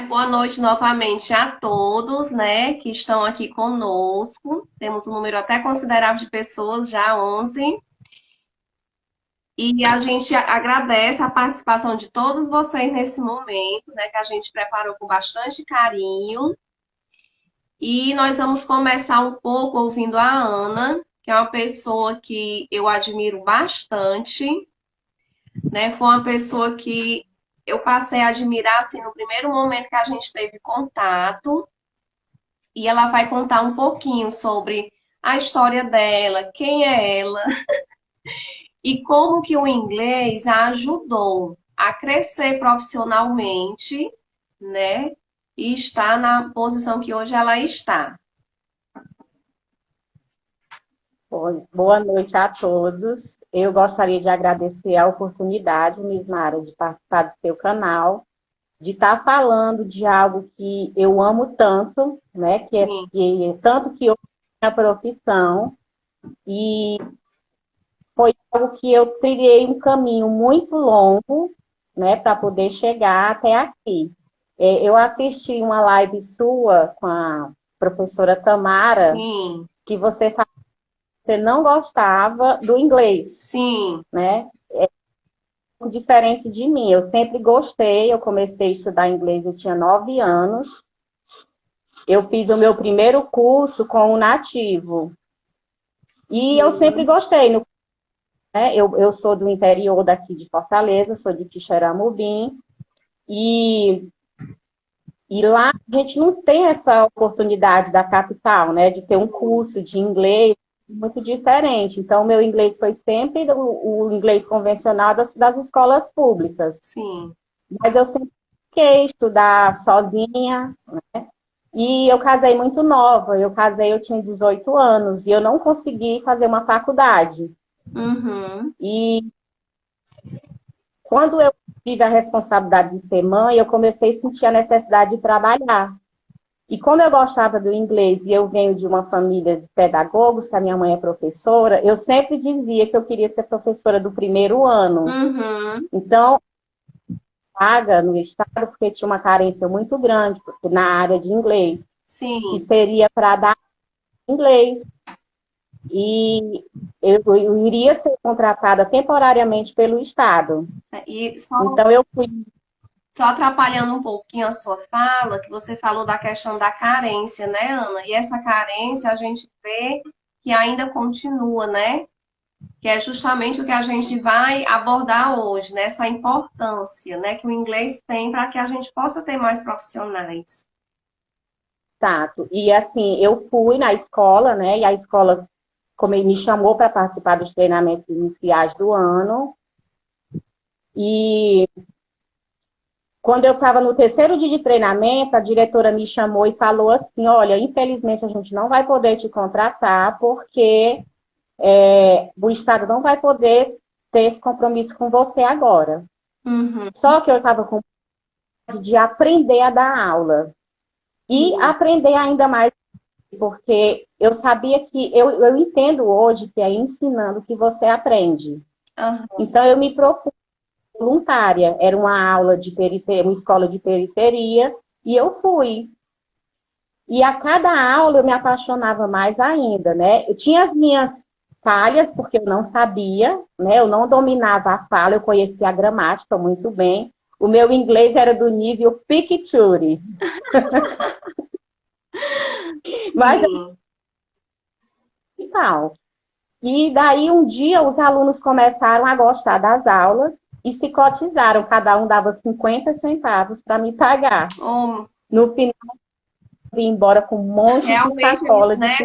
Boa noite novamente a todos, né, que estão aqui conosco. Temos um número até considerável de pessoas, já 11. E a gente agradece a participação de todos vocês nesse momento, né, que a gente preparou com bastante carinho. E nós vamos começar um pouco ouvindo a Ana, que é uma pessoa que eu admiro bastante, né? Foi uma pessoa que eu passei a admirar assim no primeiro momento que a gente teve contato. E ela vai contar um pouquinho sobre a história dela, quem é ela e como que o inglês a ajudou a crescer profissionalmente, né? E está na posição que hoje ela está. Boa noite a todos. Eu gostaria de agradecer a oportunidade, Mismara, de participar do seu canal, de estar falando de algo que eu amo tanto, né? Tanto que eu minha profissão, e foi algo que eu trilhei um caminho muito longo, né, para poder chegar até aqui. Eu assisti uma live sua com a professora Tamara, Sim. que você falou que você não gostava do inglês. Sim. Né? É diferente de mim. Eu sempre gostei, eu comecei a estudar inglês, eu tinha 9 anos. Eu fiz o meu primeiro curso com o nativo. E eu sempre gostei. Eu sou do interior daqui de Fortaleza, sou de Quixeramobim. E lá a gente não tem essa oportunidade da capital, né? De ter um curso de inglês muito diferente. Então, meu inglês foi sempre o inglês convencional das escolas públicas. Sim. Mas eu sempre quis estudar sozinha, né? E eu casei muito nova. Eu tinha 18 anos e eu não consegui fazer uma faculdade. Uhum. E quando eu tive a responsabilidade de ser mãe, eu comecei a sentir a necessidade de trabalhar. E como eu gostava do inglês e eu venho de uma família de pedagogos, que a minha mãe é professora, eu sempre dizia que eu queria ser professora do primeiro ano. Uhum. Então, vaga no estado, porque tinha uma carência muito grande na área de inglês. Sim. Que seria para dar inglês. E eu iria ser contratada temporariamente pelo estado. Então, eu fui... Só atrapalhando um pouquinho a sua fala, que você falou da questão da carência, né, Ana? E essa carência a gente vê que ainda continua, né? Que é justamente o que a gente vai abordar hoje, né? Essa importância, né, que o inglês tem para que a gente possa ter mais profissionais. Exato. E assim, eu fui na escola, né? E a escola me chamou para participar dos treinamentos iniciais do ano. E quando eu estava no terceiro dia de treinamento, a diretora me chamou e falou assim, olha, infelizmente a gente não vai poder te contratar porque o Estado não vai poder ter esse compromisso com você agora. Uhum. Só que eu estava com vontade de aprender a dar aula. E aprender ainda mais, porque eu sabia que, eu entendo hoje que é ensinando que você aprende. Uhum. Então eu me propus voluntária, era uma aula de periferia, uma escola de periferia, e eu fui. E a cada aula eu me apaixonava mais ainda, né? Eu tinha as minhas falhas, porque eu não sabia, né? Eu não dominava a fala, eu conhecia a gramática muito bem. O meu inglês era do nível Picture. Mas e tal. E daí um dia os alunos começaram a gostar das aulas e se cotizaram, cada um dava 50 centavos para me pagar. No final, eu vim embora com um monte realmente de sacola. Isso, né?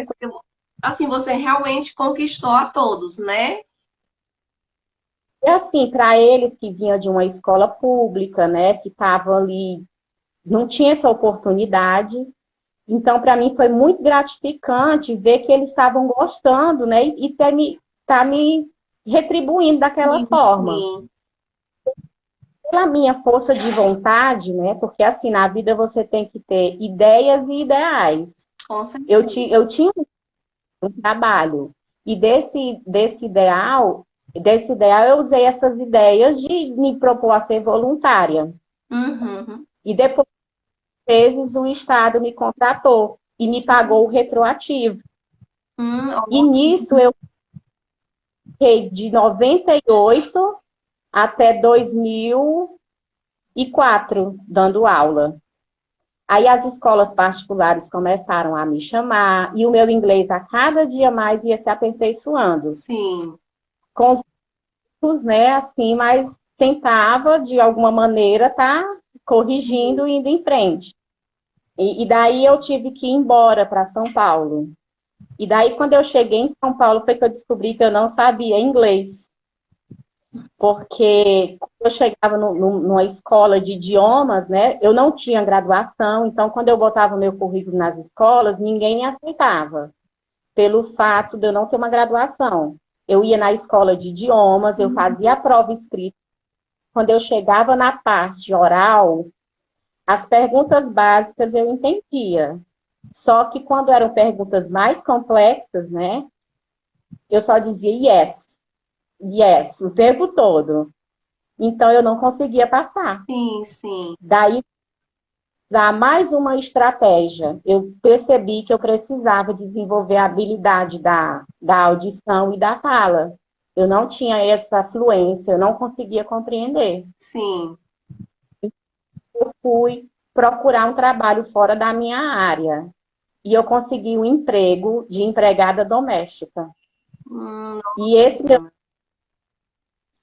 Assim, você realmente conquistou a todos, né? E assim, para eles que vinham de uma escola pública, né, que estavam ali, não tinha essa oportunidade. Então, para mim foi muito gratificante ver que eles estavam gostando, né, e tá me retribuindo daquela forma. Sim. Pela minha força de vontade, né? Porque assim, na vida você tem que ter ideias e ideais. Com certeza. Eu tinha um trabalho. E desse ideal eu usei essas ideias de me propor a ser voluntária. Uhum. E depois vezes o Estado me contratou e me pagou o retroativo. E Ótimo. nisso eu fiquei de 98 até 2004 dando aula. Aí as escolas particulares começaram a me chamar e o meu inglês a cada dia mais ia se aperfeiçoando. Sim. Com os erros, né, assim, mas tentava de alguma maneira estar corrigindo e indo em frente. E daí eu tive que ir embora para São Paulo. E daí, quando eu cheguei em São Paulo, foi que eu descobri que eu não sabia inglês. Porque quando eu chegava numa escola de idiomas, né, eu não tinha graduação, então quando eu botava o meu currículo nas escolas, ninguém me aceitava, pelo fato de eu não ter uma graduação. Eu ia na escola de idiomas, eu fazia a prova escrita. Quando eu chegava na parte oral, as perguntas básicas eu entendia. Só que quando eram perguntas mais complexas, né, eu só dizia yes, yes, o tempo todo. Então eu não conseguia passar. Sim, sim. Daí, usar mais uma estratégia. Eu percebi que eu precisava desenvolver a habilidade da audição e da fala. Eu não tinha essa fluência, eu não conseguia compreender. Sim. Eu fui procurar um trabalho fora da minha área. E eu consegui um emprego de empregada doméstica. E esse meu Nossa.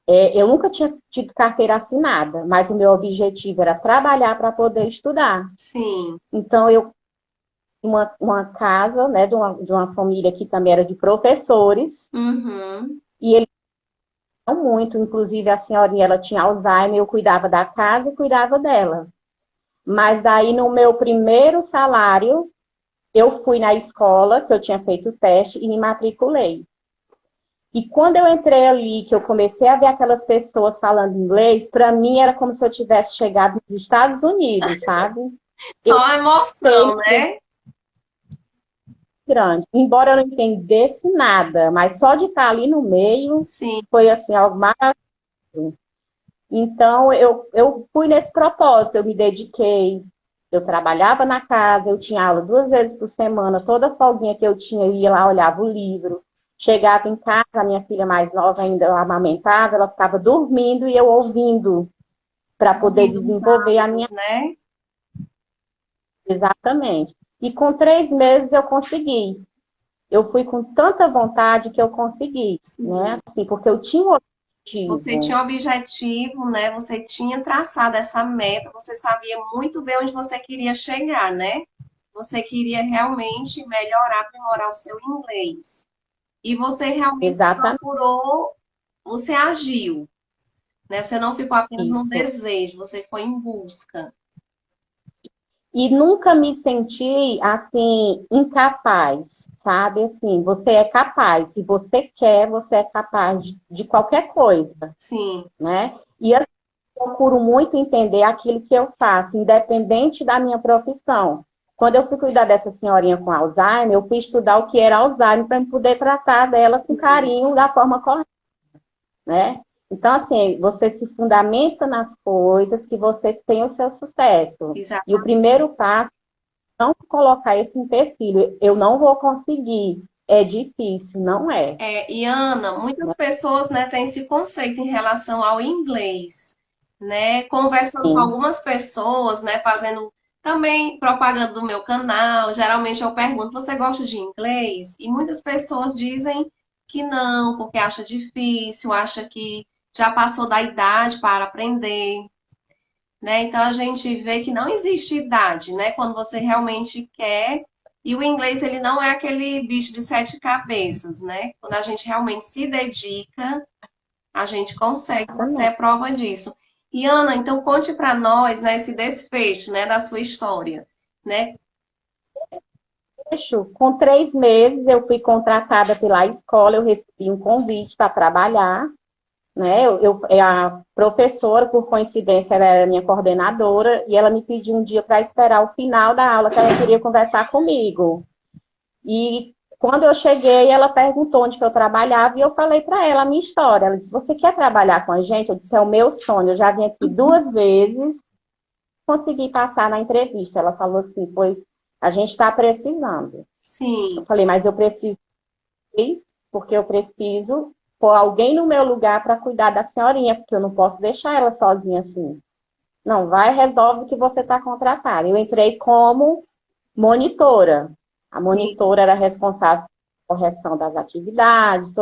eu nunca tinha tido carteira assinada, mas o meu objetivo era trabalhar para poder estudar. Sim. Então, eu uma casa, né, de uma família que também era de professores, Uhum. e eles eram muito, inclusive a senhorinha, ela tinha Alzheimer, eu cuidava da casa e cuidava dela. Mas daí, no meu primeiro salário, eu fui na escola, que eu tinha feito o teste, e me matriculei. E quando eu entrei ali, que eu comecei a ver aquelas pessoas falando inglês, para mim era como se eu tivesse chegado nos Estados Unidos, sabe? Só Eu a sei emoção, que né? grande. Embora eu não entendesse nada, mas só de estar ali no meio Sim. foi assim algo maravilhoso. Então eu fui nesse propósito, eu me dediquei, eu trabalhava na casa, eu tinha aula 2 vezes por semana, toda folguinha que eu tinha, eu ia lá, olhava o livro. Chegava em casa, a minha filha mais nova ainda eu amamentava, ela ficava dormindo e eu ouvindo para poder Ouvindo os desenvolver a minha. áudios, né? Exatamente. E com 3 meses eu consegui. Eu fui com tanta vontade que eu consegui, né? Sim. Assim, porque eu tinha um Você objetivo. tinha um objetivo, né? Você tinha traçado essa meta, você sabia muito bem onde você queria chegar, né? Você queria realmente melhorar, aprimorar o seu inglês. E você realmente Exatamente procurou, você agiu, né? Você não ficou apenas no isso. desejo, você foi em busca. E nunca me senti assim incapaz, sabe? Assim, você é capaz. Se você quer, você é capaz de qualquer coisa, Sim, né? E assim, eu procuro muito entender aquilo que eu faço, independente da minha profissão. Quando eu fui cuidar dessa senhorinha com Alzheimer, eu fui estudar o que era Alzheimer para poder tratar dela com sim, carinho da forma correta, né? Então, assim, você se fundamenta nas coisas que você tem o seu sucesso. E o exatamente. primeiro passo é não colocar esse empecilho. Eu não vou conseguir. É difícil, não é. E Ana, muitas pessoas, né, têm esse conceito em relação ao inglês, né? Conversando com Sim, algumas pessoas, né, fazendo também propaganda do meu canal, geralmente eu pergunto, você gosta de inglês? E muitas pessoas dizem que não, porque acha difícil, acha que já passou da idade para aprender, né? Então a gente vê que não existe idade, né? Quando você realmente quer. E o inglês, ele não é aquele bicho de sete cabeças, né? Quando a gente realmente se dedica, a gente consegue. Você é exatamente. prova disso. E Ana, então conte para nós, né, esse desfecho, né, da sua história, né? Fechou. Com 3 meses, eu fui contratada pela escola, eu recebi um convite para trabalhar, né? A professora, por coincidência, ela era minha coordenadora, e ela me pediu um dia para esperar o final da aula, que ela queria conversar comigo. E Quando eu cheguei, ela perguntou onde que eu trabalhava e eu falei para ela a minha história. Ela disse: você quer trabalhar com a gente? Eu disse: é o meu sonho. Eu já vim aqui duas vezes, consegui passar na entrevista. Ela falou assim: pois a gente está precisando. Eu Sim, falei: mas eu preciso, porque eu preciso pôr alguém no meu lugar para cuidar da senhorinha, porque eu não posso deixar ela sozinha assim. Não, vai, resolve que você está contratada. Eu entrei como monitora. A sim, monitora era responsável pela correção das atividades,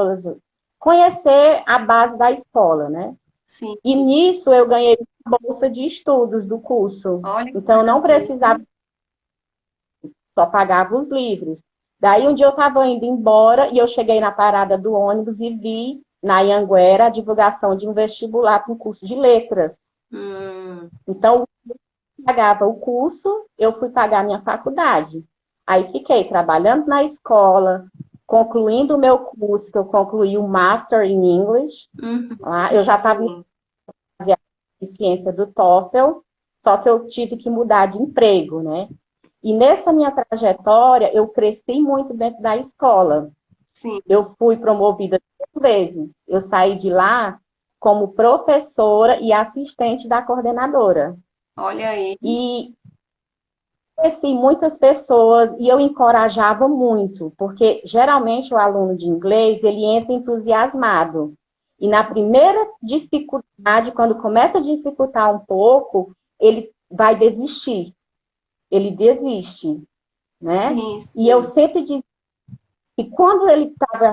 conhecer a base da escola, né? sim. E nisso eu ganhei a bolsa de estudos do curso. Olha que Então eu não precisava, maravilha. só pagava os livros. Daí um dia eu estava indo embora e eu cheguei na parada do ônibus e vi na Anhanguera a divulgação de um vestibular para um curso de letras. Hum, Então, eu pagava o curso, eu fui pagar a minha faculdade. Aí fiquei trabalhando na escola, concluindo o meu curso, que eu concluí o Master in English. uhum, Lá, eu já estava em sim. ciência do TOEFL, só que eu tive que mudar de emprego, né? E nessa minha trajetória, eu cresci muito dentro da escola. Sim, Eu fui promovida 2 vezes. Eu saí de lá como professora e assistente da coordenadora. olha aí. E conheci muitas pessoas e eu encorajava muito, porque geralmente o aluno de inglês, ele entra entusiasmado. E na primeira dificuldade, quando começa a dificultar um pouco, ele vai desistir. Ele desiste, né? Sim, E eu sim. sempre dizia que quando ele estava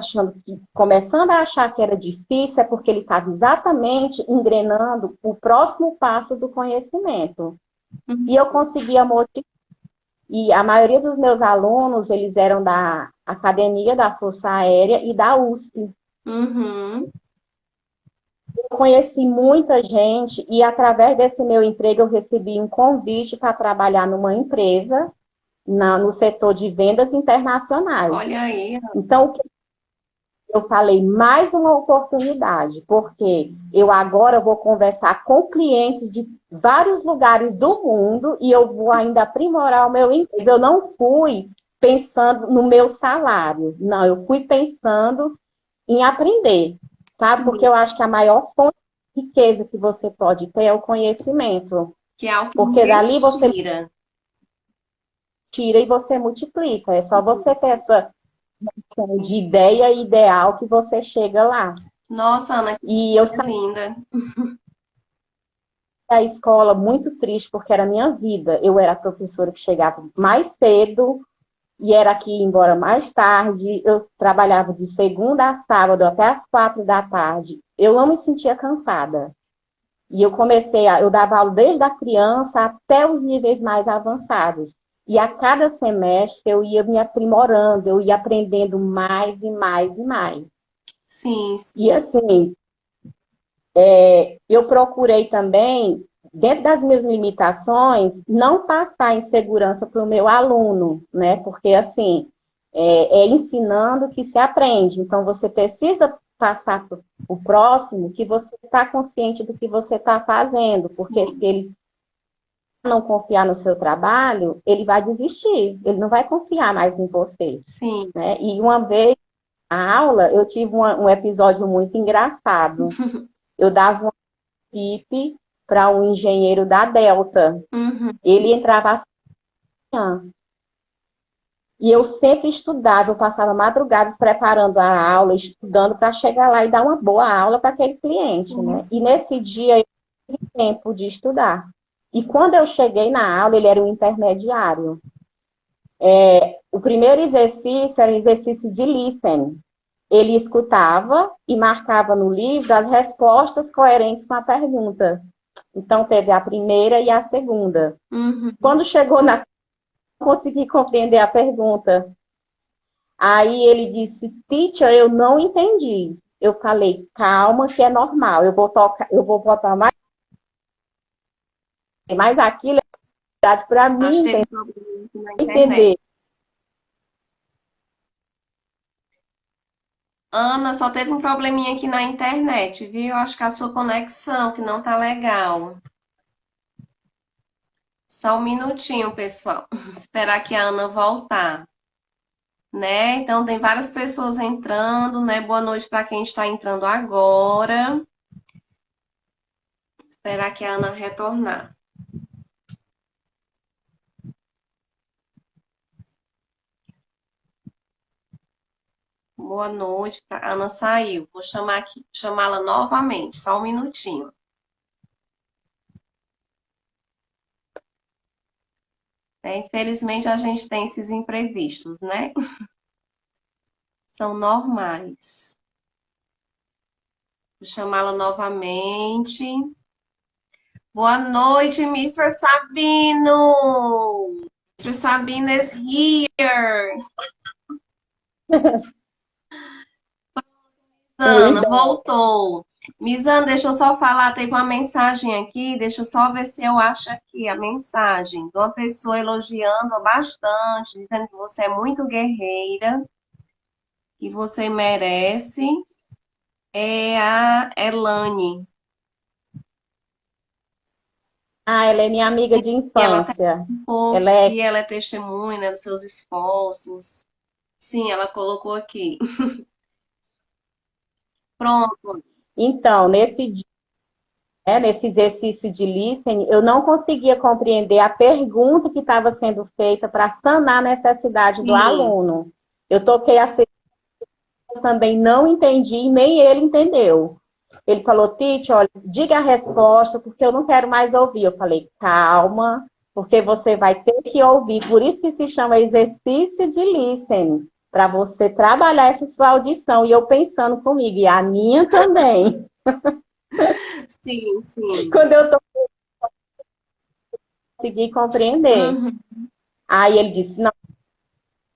começando a achar que era difícil, é porque ele estava exatamente engrenando o próximo passo do conhecimento. E eu conseguia motivar. E a maioria dos meus alunos, eles eram da Academia da Força Aérea e da USP. Uhum. Eu conheci muita gente e através desse meu emprego eu recebi um convite para trabalhar numa empresa no setor de vendas internacionais. Olha aí. Então, eu falei, mais uma oportunidade, porque eu agora vou conversar com clientes de vários lugares do mundo e eu vou ainda aprimorar o meu inglês. Eu não fui pensando no meu salário, não, eu fui pensando em aprender, sabe? Porque Sim. eu acho que a maior fonte de riqueza que você pode ter é o conhecimento, Que é o que porque ninguém dali você tira. tira e você multiplica. É só você ter Isso. essa de ideia e ideal que você chega lá. Nossa, Ana, que E eu história linda. da escola muito triste, porque era a minha vida. Eu era a professora que chegava mais cedo e era que ia embora mais tarde. Eu trabalhava de segunda a sábado até as 4 da tarde. Eu não me sentia cansada. E eu dava aula desde a criança até os níveis mais avançados. E a cada semestre eu ia me aprimorando, eu ia aprendendo mais e mais e mais. Sim, E sim. assim, eu procurei também, dentro das minhas limitações, não passar insegurança para o meu aluno, né? Porque, assim, é ensinando que se aprende. Então, você precisa passar para o próximo que você está consciente do que você está fazendo, porque se Sim, ele não confiar no seu trabalho, ele vai desistir, ele não vai confiar mais em você, sim. né? E uma vez na aula, eu tive um episódio muito engraçado. Eu dava equipe para um engenheiro da Delta. Uhum. Ele entrava às manhã. E eu sempre estudava, eu passava madrugadas preparando a aula, estudando para chegar lá e dar uma boa aula para aquele cliente, Sim, né? E sim. nesse dia eu tive tempo de estudar. E quando eu cheguei na aula, ele era um intermediário. O primeiro exercício era o exercício de listening. Ele escutava e marcava no livro as respostas coerentes com a pergunta. Então, teve a primeira e a segunda. Uhum. Quando chegou na. Não consegui compreender a pergunta. Aí ele disse: Teacher, eu não entendi. Eu falei: calma, que é normal. Eu vou botar mais aquilo é para Acho que mim teve um problema aqui na internet. entender. Ana, só teve um probleminha aqui na internet, viu? Acho que a sua conexão que não tá legal. Só um minutinho, pessoal. Esperar que a Ana voltar. né? Então tem várias pessoas entrando, né? Boa noite para quem está entrando agora. Esperar que a Ana retornar. Boa noite. A Ana saiu. Vou chamar aqui, chamá-la novamente. Só um minutinho. Infelizmente a gente tem esses imprevistos, né? São normais. Vou chamá-la novamente. Boa noite, Mr. Sabino. Mr. Sabino is here. Ana, voltou. Misana, deixa eu só falar, tem uma mensagem aqui, deixa eu só ver se eu acho aqui a mensagem de uma pessoa elogiando bastante, dizendo que você é muito guerreira, que você merece. É a Elane. Ah, ela é minha amiga de E ela até infância. colocou Ela é. que ela é testemunha, né, dos seus esforços. Sim, ela colocou aqui. Pronto. Então, nesse exercício de listening, eu não conseguia compreender a pergunta que estava sendo feita para sanar a necessidade do Sim, aluno. Eu toquei a eu também não entendi, e nem ele entendeu. Ele falou, Tite, olha, diga a resposta, porque eu não quero mais ouvir. Eu falei, calma, porque você vai ter que ouvir. Por isso que se chama exercício de listening, para você trabalhar essa sua audição. E eu pensando comigo, e a minha também. sim, sim. Quando eu consegui compreender. Uhum, Aí ele disse, não,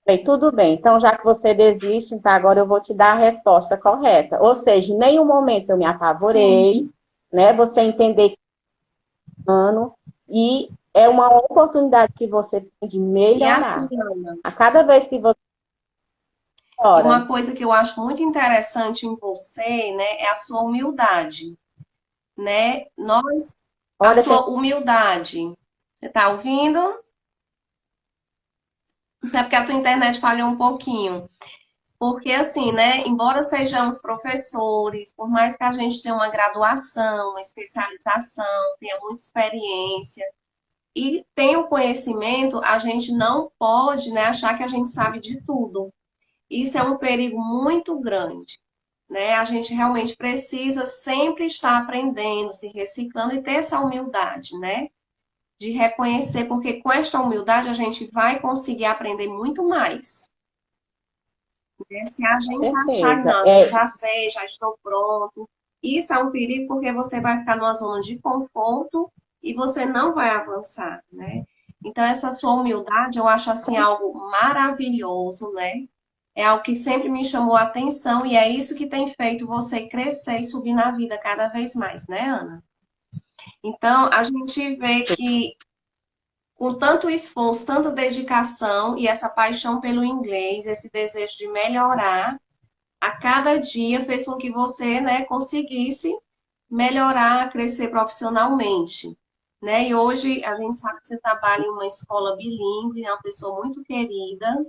falei, tudo bem, então já que você desiste, então agora eu vou te dar a resposta correta. Ou seja, em nenhum momento eu me sim. apavorei, né? Você entender que é humano e é uma oportunidade que você tem de E assim, melhorar. Ana, A cada vez que você e ora, uma coisa que eu acho muito interessante em você, né, é a sua humildade, né? A olha, tem... sua humildade. Você tá ouvindo? É porque a tua internet falhou um pouquinho. Porque assim, né, embora sejamos professores, por mais que a gente tenha uma graduação, uma especialização, tenha muita experiência e tenha o conhecimento, a gente não pode, né, achar que a gente sabe de tudo. Isso é um perigo muito grande, né? A gente realmente precisa sempre estar aprendendo, se reciclando e ter essa humildade, né? De reconhecer, porque com esta humildade a gente vai conseguir aprender muito mais. Né? Se a gente achar, certeza. não, eu É, já sei, já estou pronto, isso é um perigo porque você vai ficar numa zona de conforto e você não vai avançar, né? Então, essa sua humildade, eu acho assim algo maravilhoso, né? É algo que sempre me chamou a atenção e é isso que tem feito você crescer e subir na vida cada vez mais, né, Ana? Então, a gente vê que com tanto esforço, tanta dedicação e essa paixão pelo inglês, esse desejo de melhorar, a cada dia fez com que você, né, conseguisse melhorar, crescer profissionalmente. Né? E hoje a gente sabe que você trabalha em uma escola bilíngue, é uma pessoa muito querida,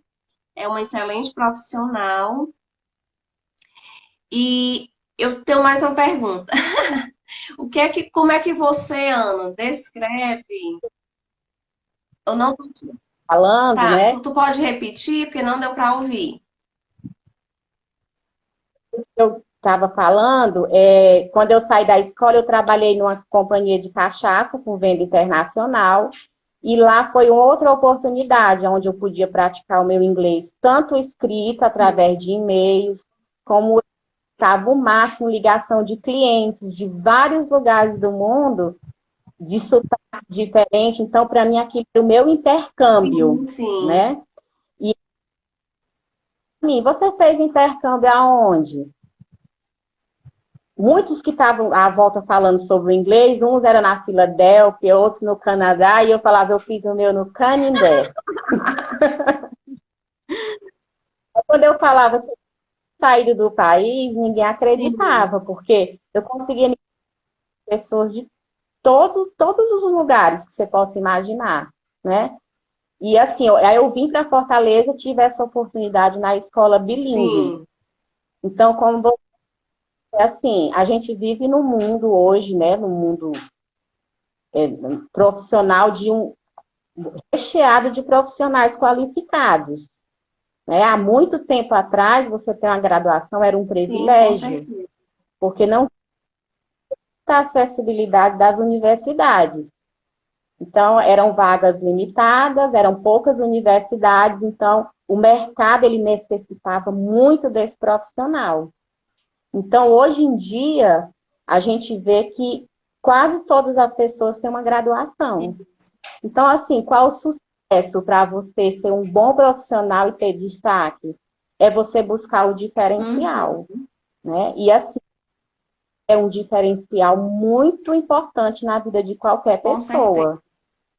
é uma excelente profissional. E eu tenho mais uma pergunta. Como é que você, Ana, descreve? Eu não falando, tá, né? tu pode repetir porque não deu para ouvir. Eu estava falando, quando eu saí da escola, eu trabalhei numa companhia de cachaça com venda internacional. E lá foi uma outra oportunidade, onde eu podia praticar o meu inglês, tanto escrito, através de e-mails, como estava o máximo ligação de clientes de vários lugares do mundo, de sotaque diferente. Então, para mim, aquilo era o meu Sim, intercâmbio, sim. né? E você fez intercâmbio aonde? Muitos que estavam à volta falando sobre o inglês, uns eram na Filadélfia, outros no Canadá, e eu falava, eu fiz o meu no Canindé. Quando eu falava que eu saído do país, ninguém Sim. acreditava, porque eu conseguia pessoas de todos os lugares que você possa imaginar, né? E assim, aí eu vim para Fortaleza, tive essa oportunidade na escola bilíngue. Sim, Então, como você, assim, a gente vive no mundo hoje, né, no mundo é, profissional de um recheado de profissionais qualificados. Né? Há muito tempo atrás, você ter uma graduação era um sim, com privilégio, certeza. porque não tinha acessibilidade das universidades. Então, eram vagas limitadas, eram poucas universidades, então o mercado ele necessitava muito desse profissional. Então, hoje em dia, a gente vê que quase todas as pessoas têm uma graduação. Então, assim, qual o sucesso para você ser um bom profissional e ter destaque? É você buscar o diferencial, Uhum, né? E assim, é um diferencial muito importante na vida de qualquer com certeza. pessoa.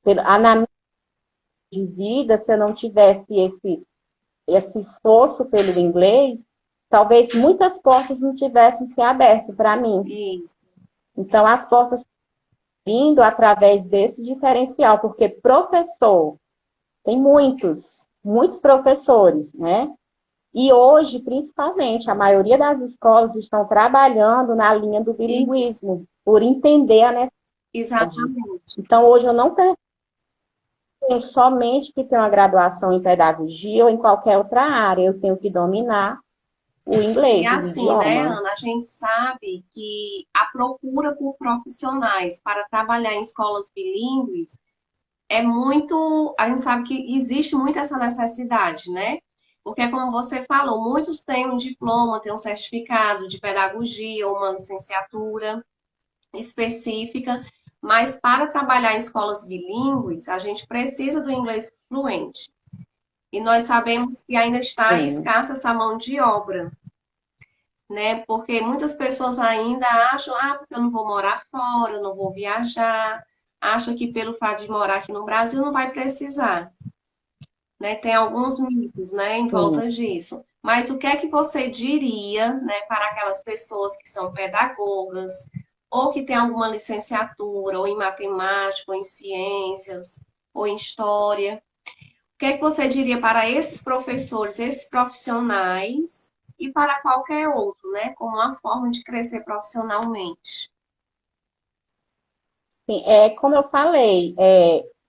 Na minha de vida, se eu não tivesse esse esforço pelo inglês, talvez muitas portas não tivessem se aberto para mim. Isso. Então, as portas estão vindo através desse diferencial, porque professor, tem muitos professores, né? E hoje, principalmente, a maioria das escolas estão trabalhando na linha do Isso. bilinguismo, por entender a necessidade. Exatamente. Então, hoje eu não tenho somente que ter uma graduação em pedagogia ou em qualquer outra área, eu tenho que dominar o E inglês, o assim, né, idioma. Ana, a gente sabe que a procura por profissionais para trabalhar em escolas bilíngues é muito. A gente sabe que existe muito essa necessidade, né? Porque, como você falou, muitos têm um diploma, têm um certificado de pedagogia ou uma licenciatura específica, mas para trabalhar em escolas bilíngues, a gente precisa do inglês fluente. E nós sabemos que ainda está Sim, escassa essa mão de obra, né? Porque muitas pessoas ainda acham, porque eu não vou morar fora, eu não vou viajar, acha que pelo fato de morar aqui no Brasil não vai precisar, né? Tem alguns mitos, né, em sim. volta disso. Mas o que é que você diria, né, para aquelas pessoas que são pedagogas ou que têm alguma licenciatura, ou em matemática, ou em ciências, ou em história? O que é que você diria para esses professores, esses profissionais e para qualquer outro, né, como uma forma de crescer profissionalmente? Sim, como eu falei,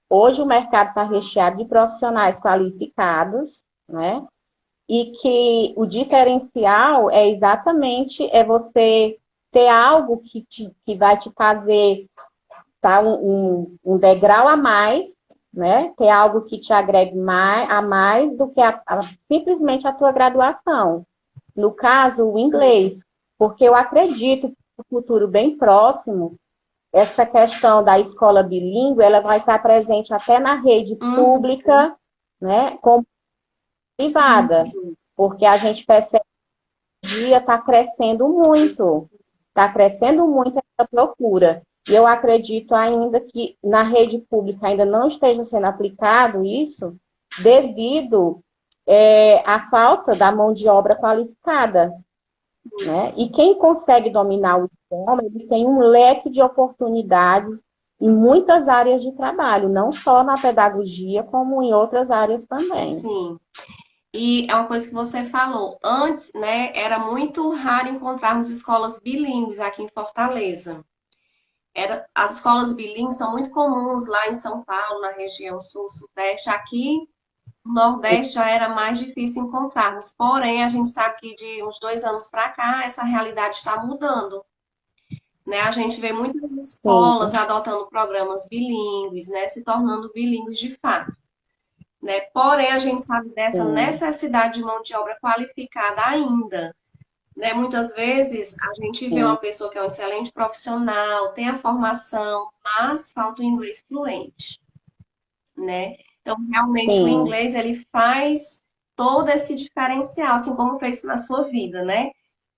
hoje o mercado está recheado de profissionais qualificados, né? E que o diferencial é exatamente você ter algo que vai te fazer tá, um degrau a mais, né? Ter algo que te agregue a mais do que simplesmente a tua graduação. No caso, o inglês, porque eu acredito que no futuro bem próximo, essa questão da escola bilíngue, ela vai estar presente até na rede Uhum, pública, né, como sim, privada, porque a gente percebe que o dia está crescendo muito essa procura. E eu acredito ainda que na rede pública ainda não esteja sendo aplicado isso, devido à falta da mão de obra qualificada. Né? E quem consegue dominar o idioma, ele tem um leque de oportunidades em muitas áreas de trabalho, não só na pedagogia, como em outras áreas também. sim. E é uma coisa que você falou. Antes, né, era muito raro encontrarmos escolas bilíngues aqui em Fortaleza. As escolas bilíngues são muito comuns lá em São Paulo, na região sul, sudeste. Aqui no Nordeste já era mais difícil encontrarmos. Porém, a gente sabe que de uns 2 anos para cá, essa realidade está mudando. Né? A gente vê muitas Sim, escolas adotando programas bilíngues, né, se tornando bilíngues de fato. Né? Porém, a gente sabe dessa sim, necessidade de mão de obra qualificada ainda. Né? Muitas vezes a gente vê sim, uma pessoa que é um excelente profissional, tem a formação, mas falta o inglês fluente, né? Então, realmente o sim, inglês ele faz todo esse diferencial, assim como fez na sua vida, né?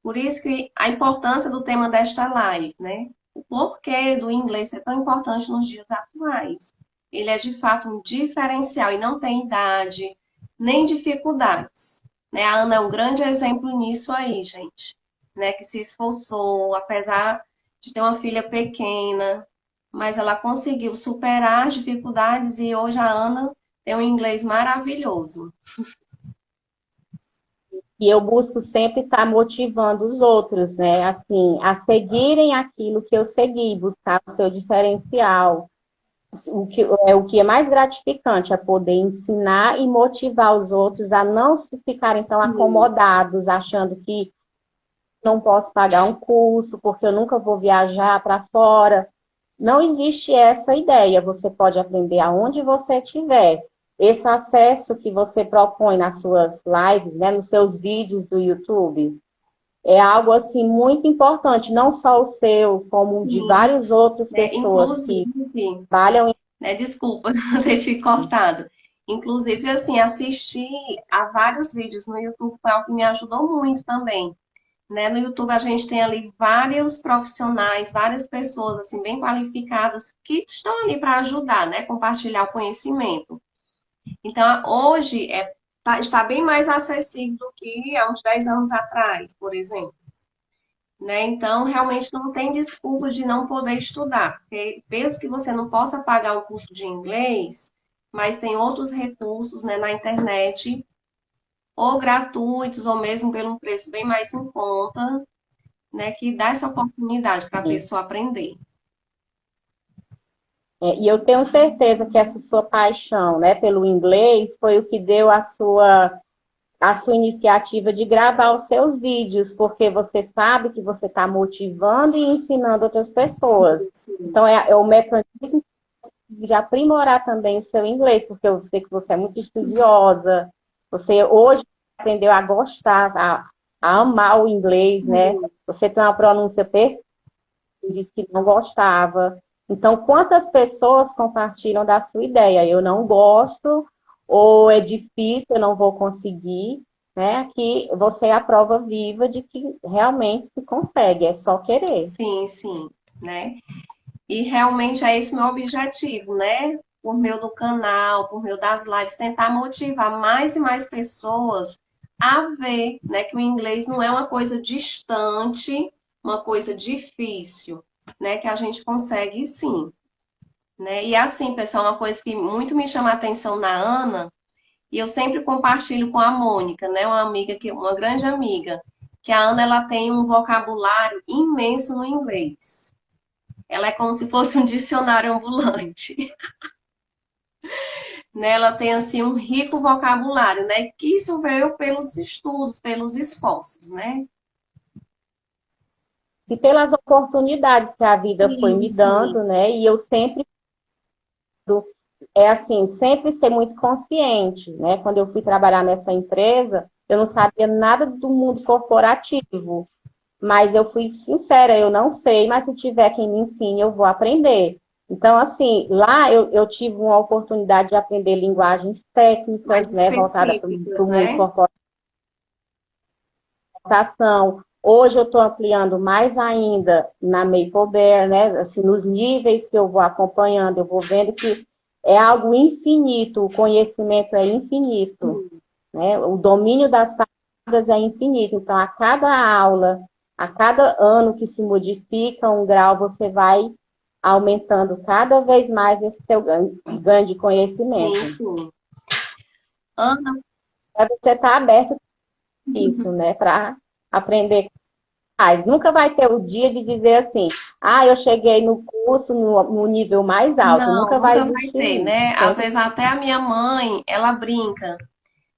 Por isso que a importância do tema desta live, né? O porquê do inglês ser tão importante nos dias atuais. Ele é de fato um diferencial e não tem idade, nem dificuldades. Né? A Ana é um grande exemplo nisso aí, gente. Né? Que se esforçou, apesar de ter uma filha pequena, mas ela conseguiu superar as dificuldades e hoje a Ana tem um inglês maravilhoso. E eu busco sempre estar motivando os outros, né? Assim, a seguirem aquilo que eu segui, buscar o seu diferencial. O que é mais gratificante é poder ensinar e motivar os outros a não se ficarem tão Sim, acomodados, achando que não posso pagar um curso, porque eu nunca vou viajar para fora. Não existe essa ideia. Você pode aprender aonde você estiver. Esse acesso que você propõe nas suas lives, né, nos seus vídeos do YouTube, é algo assim muito importante, não só o seu, como de sim, várias outras né? pessoas que Inclusive, trabalham. né, desculpa ter te cortado. Inclusive, assim, assistir a vários vídeos no YouTube foi algo que me ajudou muito também. Né? No YouTube a gente tem ali vários profissionais, várias pessoas assim bem qualificadas que estão ali para ajudar, né? Compartilhar o conhecimento. Então, hoje está bem mais acessível do que há uns 10 anos atrás, por exemplo. Né? Então, realmente não tem desculpa de não poder estudar, porque mesmo que você não possa pagar um curso de inglês, mas tem outros recursos, né, na internet, ou gratuitos, ou mesmo pelo um preço bem mais em conta, né, que dá essa oportunidade para a pessoa aprender. E eu tenho certeza que essa sua paixão, né, pelo inglês foi o que deu a sua iniciativa de gravar os seus vídeos, porque você sabe que você está motivando e ensinando outras pessoas. Sim, sim. Então, é o mecanismo de aprimorar também o seu inglês, porque eu sei que você é muito estudiosa, você hoje aprendeu a gostar, a amar o inglês, né? Sim. Você tem uma pronúncia perfeita, disse que não gostava. Então, quantas pessoas compartilham da sua ideia? Eu não gosto, ou é difícil, eu não vou conseguir, né? Que você é a prova viva de que realmente se consegue, é só querer. Sim, sim, né? E realmente é esse meu objetivo, né? Por meio do canal, por meio das lives, tentar motivar mais e mais pessoas a ver, né, que o inglês não é uma coisa distante, uma coisa difícil, né, que a gente consegue sim, né? E assim, pessoal, uma coisa que muito me chama a atenção na Ana, e eu sempre compartilho com a Mônica, né, uma amiga que uma grande amiga, que a Ana ela tem um vocabulário imenso no inglês. Ela é como se fosse um dicionário ambulante. Né? Ela tem assim um rico vocabulário, né? Que isso veio pelos estudos, pelos esforços, né? E pelas oportunidades que a vida foi Sim, me sim. dando, né? E eu sempre é assim, sempre ser muito consciente, né? Quando eu fui trabalhar nessa empresa, eu não sabia nada do mundo corporativo, mas eu fui sincera, eu não sei, mas se tiver quem me ensine, eu vou aprender. Então, assim, lá eu tive uma oportunidade de aprender linguagens técnicas, Mais né, voltada para específicas, o mundo né? corporação. Hoje eu estou ampliando mais ainda na Maple Bear, né? Assim, nos níveis que eu vou acompanhando, eu vou vendo que é algo infinito, o conhecimento é infinito, né? O domínio das palavras é infinito. Então, a cada aula, a cada ano que se modifica um grau, você vai aumentando cada vez mais esse seu ganho de Sim, conhecimento. sim. Ana, É você estar aberto a isso, né? Para aprender mais. Nunca vai ter o dia de dizer assim, eu cheguei no curso no nível mais alto. não, Nunca vai nunca vai existir ter, isso. né? Às Sempre vezes até a minha mãe, ela brinca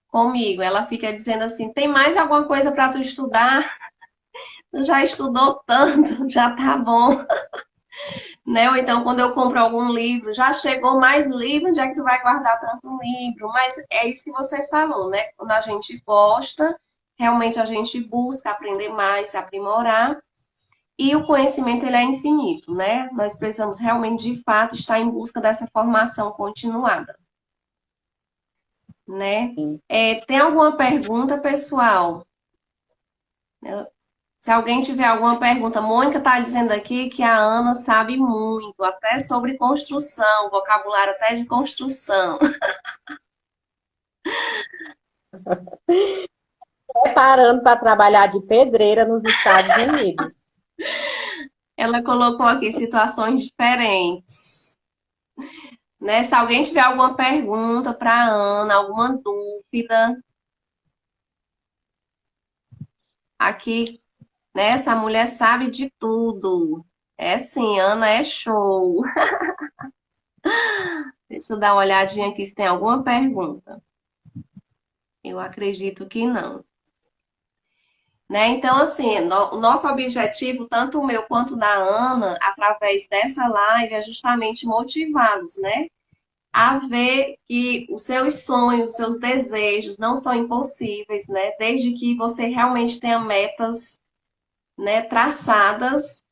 comigo, ela fica dizendo assim: tem mais alguma coisa para tu estudar? Tu já estudou tanto, já tá bom. Né? Ou então, quando eu compro algum livro, já chegou mais livro, onde é que tu vai guardar tanto livro? Mas é isso que você falou, né? Quando a gente gosta, realmente a gente busca aprender mais, se aprimorar, e o conhecimento ele é infinito, né? Nós precisamos realmente, de fato, estar em busca dessa formação continuada, né? Tem alguma pergunta, pessoal? Se alguém tiver alguma pergunta, Mônica está dizendo aqui que a Ana sabe muito, até sobre construção, vocabulário até de construção. preparando para trabalhar de pedreira nos Estados Unidos. Ela colocou aqui situações diferentes. Né? Se alguém tiver alguma pergunta para Ana, alguma dúvida, aqui, né? Essa mulher sabe de tudo. É sim, Ana é show. Deixa eu dar uma olhadinha aqui se tem alguma pergunta. Eu acredito que não. Né? Então, assim, o nosso objetivo, tanto o meu quanto da Ana, através dessa live, é justamente motivá-los, né? A ver que os seus sonhos, os seus desejos não são impossíveis, né? Desde que você realmente tenha metas, né, traçadas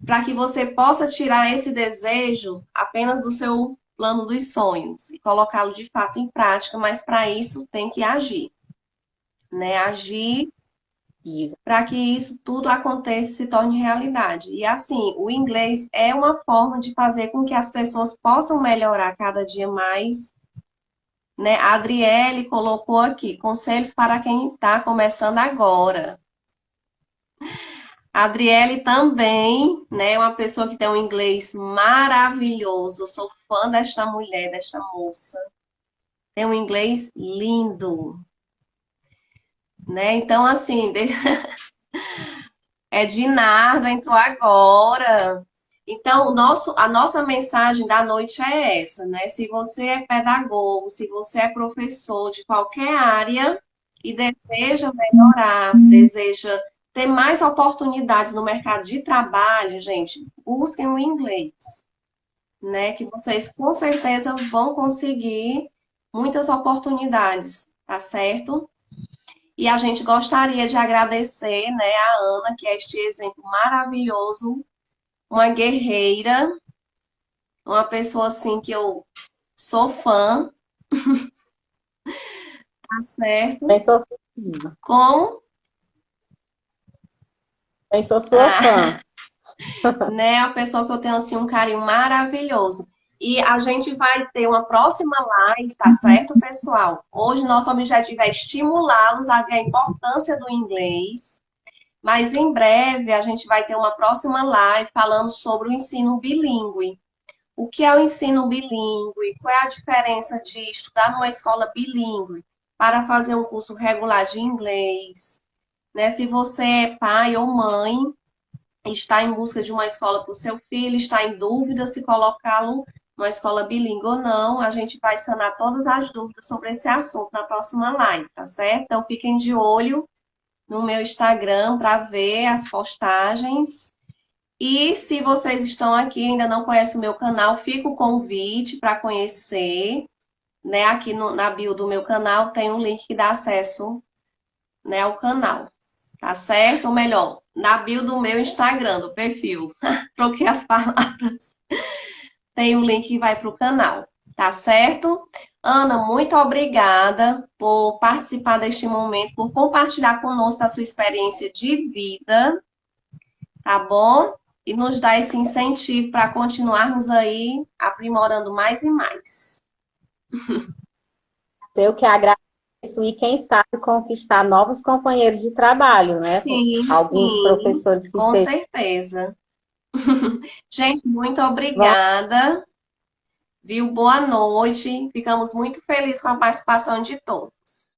para que você possa tirar esse desejo apenas do seu plano dos sonhos e colocá-lo de fato em prática, mas para isso tem que agir, né? Agir Isso. para que isso tudo aconteça e se torne realidade. E assim, o inglês é uma forma de fazer com que as pessoas possam melhorar cada dia mais, né? A Adriele colocou aqui, conselhos para quem está começando agora. A Adriele também, né, é uma pessoa que tem um inglês maravilhoso. Eu sou fã desta mulher, desta moça. Tem um inglês lindo, né? Então, assim, Ednardo entrou agora. Então, a nossa mensagem da noite é essa, né? Se você é pedagogo, se você é professor de qualquer área e deseja melhorar, deseja ter mais oportunidades no mercado de trabalho, gente, busquem o inglês, né? Que vocês com certeza vão conseguir muitas oportunidades, tá certo? E a gente gostaria de agradecer, né, a Ana, que é este exemplo maravilhoso, uma guerreira, uma pessoa assim que eu sou fã, tá certo? Também sou sua fã. Como, Também sou sua ah, fã. né, a pessoa que eu tenho assim um carinho maravilhoso. E a gente vai ter uma próxima live, tá certo, pessoal? Hoje nosso objetivo é estimulá-los a ver a importância do inglês. Mas em breve a gente vai ter uma próxima live falando sobre o ensino bilíngue. O que é o ensino bilíngue? Qual é a diferença de estudar numa escola bilíngue para fazer um curso regular de inglês? Né? Se você é pai ou mãe, está em busca de uma escola para o seu filho, está em dúvida se colocá-lo numa escola bilíngue ou não, a gente vai sanar todas as dúvidas sobre esse assunto na próxima live, tá certo? Então fiquem de olho no meu Instagram para ver as postagens. E se vocês estão aqui e ainda não conhecem o meu canal, fica o convite para conhecer, né? Aqui na bio do meu canal tem um link que dá acesso, né, ao canal, tá certo? Ou melhor, na bio do meu Instagram, do perfil. Troquei as palavras. Tem um link que vai para o canal, tá certo? Ana, muito obrigada por participar deste momento, por compartilhar conosco a sua experiência de vida, tá bom? E nos dar esse incentivo para continuarmos aí aprimorando mais e mais. Eu que agradeço e quem sabe conquistar novos companheiros de trabalho, né? Sim, Alguns sim, professores que com estejam. certeza. Gente, muito Vão obrigada, viu? Boa noite. Ficamos muito felizes com a participação de todos.